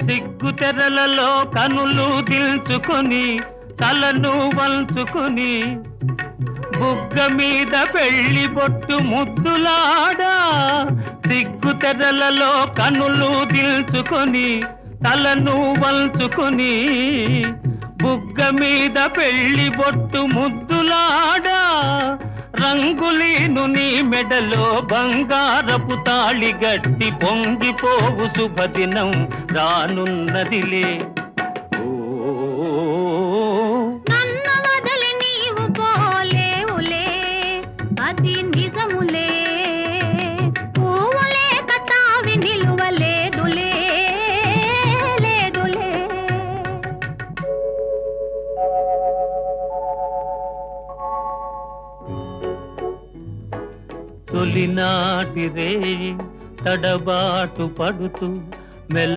సిగ్గు తెరలలో కనులు దిల్చుకొని తలను వంచుకొని బుగ్గ మీద పెళ్లి బొట్టు ముద్దులాడా సిగ్గు తెరలలో కనులు దిల్చుకొని తలను వంచుకొని బుగ్గ మీద పెళ్లి బొట్టు ముద్దులాడా రంగులీను నీ మెడలో బంగారపు తాళి గట్టి పొంగిపోవు శుభదినం రానున్నదిలే. నన్ను వదిలి నీవు పోలేవులే, అది నిజములే. పువ్వులే కతావి నిలువలేదులే, లేదులే. తొలినాటి రేయి తడబాటు పడుతూ మెల్ల